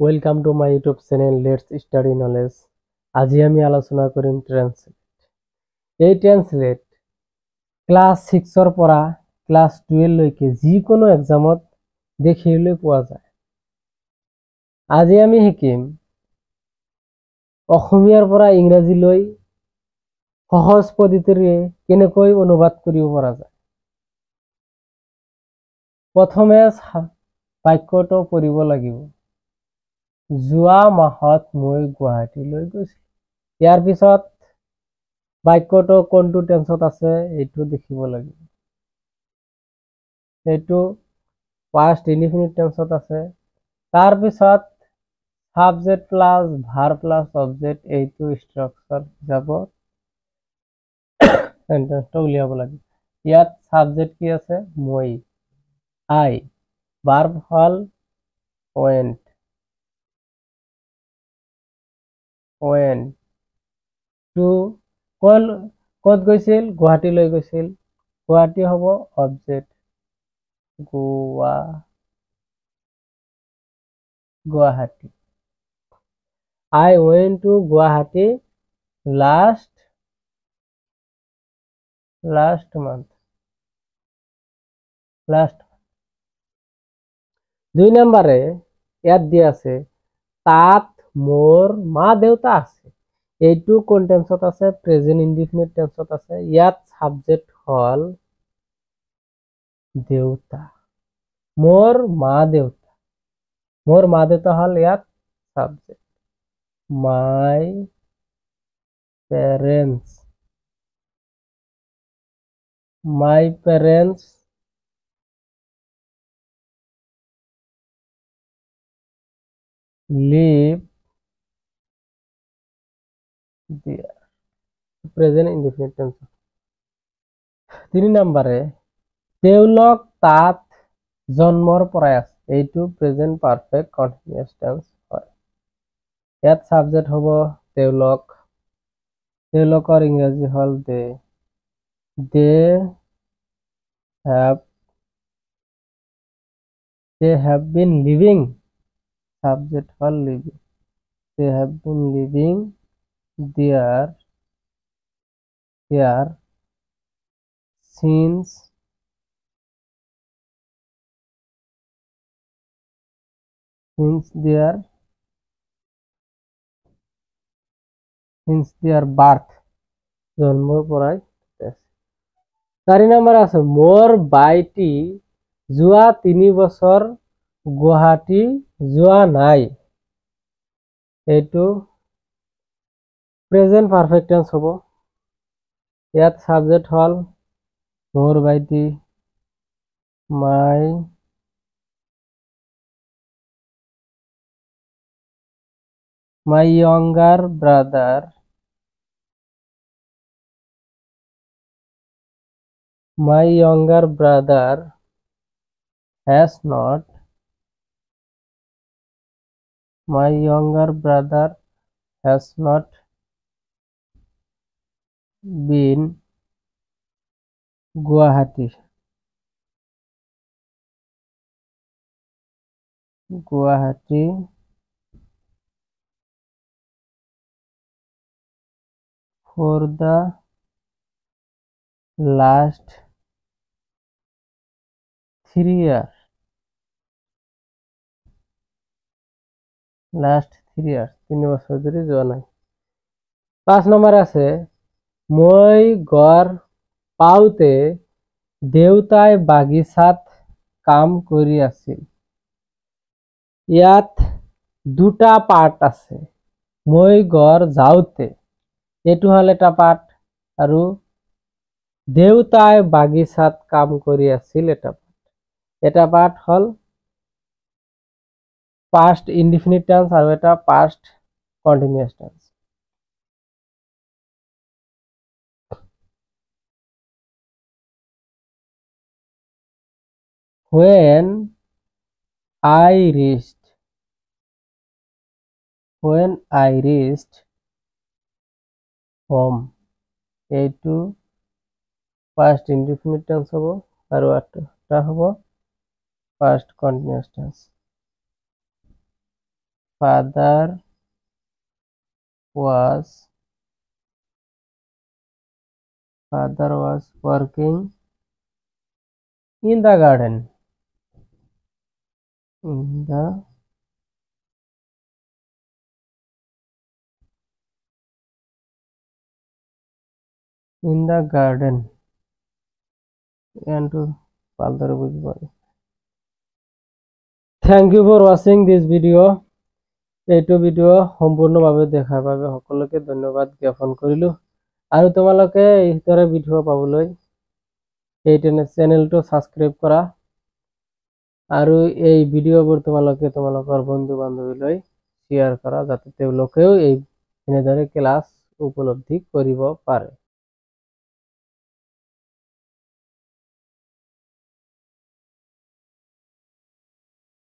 Welcome to my YouTube channel let's study knowledge. আজি আমি আলোচনা কৰিম ট্ৰান্সলেট। এই ট্ৰান্সলেট ক্লাছ 6 পৰা ক্লাছ 12 লৈকে যিকোনো এক্সামত দেখিবলৈ পোৱা যায়। আজি আমি শিকিম অসমীয়াৰ পৰা ইংৰাজীলৈ সহজ পদ্ধতিৰে কেনেকৈ অনুবাদ কৰিব পৰা যায়। প্ৰথমে বাক্যটো পঢ়িব লাগিব। যোৱা মাহত মই গুৱাহাটীলৈ গৈছিলোঁ। ইয়াৰ পিছত বাক্যটো কোনটো টেন্সত আছে এইটো দেখিব লাগিব। এইটো পাষ্ট ইনডিফিনিট টেন্সত আছে। তাৰ পিছত subject plus verb plus object এইটো স্ট্রাকচার হিচাপত সেন্টেন্সটো উলিয়াব লাগে। ইয়াত সাবজেক্ট কি আছে? মই, আই। ভার্ব হল ওয়েন্ট, টু কত গৈছিল? গুৱাহাটীলৈ গৈছিল। গুৱাহাটী হ'ব object, Guwahati. I went to Guwahati last month. দুই নম্বরে ইয়াত দিয়া আছে তাত মোর মা দেউতা আছে। এইটো কোন টেন্সত আছে? প্রেজেন্ট ইনডিফিনিট টেন্সত আছে। ইয়াত সাবজেক্ট হল দেউতা, মোর মা দেউতা। মোর মা দেউতা হল ইয়াত subject. My parents, live there, present indefinite tense. 3 নম্বরে তেওলক তাত জন্মৰ পৰাই আছে। এইটো প্ৰেজেন্ট পাৰফেক্ট কন্টিনিউয়াস টেন্স হয়। ইয়াত সাবজেক্ট হ'ব তেওলক। তেওলকৰ ইংৰাজী হল দে। they have been living, subject hall living, they have been living there since their birth, জন্মৰ পৰাই। 4 নম্বৰ আছে মোৰ বাইটি যোৱা 3 বছৰ গুৱাহাটী যোৱা নাই। এইটো প্ৰেজেন্ট পাৰফেক্ট টেন্স হ'ব। ইয়াত সাবজেক্ট হল মোৰ ভাইটি, my younger brother, has not been Guwahati for the last 3 years. 3 বছৰ ধৰি যোৱা নাই। 5 নম্বৰ আছে মই ঘৰ পাওঁতে দেউতাই বাগিচাত কাম কৰি আছিল। ইয়াত দুটা পাৰ্ট আছে। মই ঘৰ যাওঁতে এইটো হল এটা পাৰ্ট আৰু দেউতাই বাগিচাত কাম কৰি আছিল এটা পাৰ্ট। এটা পাৰ্ট হল past indefinite tense আৰু এটা past continuous tense। when I reached home, এইটো past indefinite tense হ'ব আৰু এটা হ'ব past continuous tense। father was working in the garden. In the garden and to father was working. Thank you for watching this video. এইটো video' সম্পূৰ্ণভাৱে দেখাৰ বাবে সকলোকে ধন্যবাদ জ্ঞাপন কৰিলোঁ আৰু তোমালোকে এই দৰে ভিডিঅ' পাবলৈ এই চেনেলটো ছাবস্ক্ৰাইব কৰা আৰু এই ভিডিঅ'বোৰ তোমালোকে তোমালোকৰ বন্ধু বান্ধৱীলৈ শ্বেয়াৰ কৰা যাতে তেওঁলোকেও এই এনেদৰে ক্লাছ উপলব্ধি কৰিব পাৰে।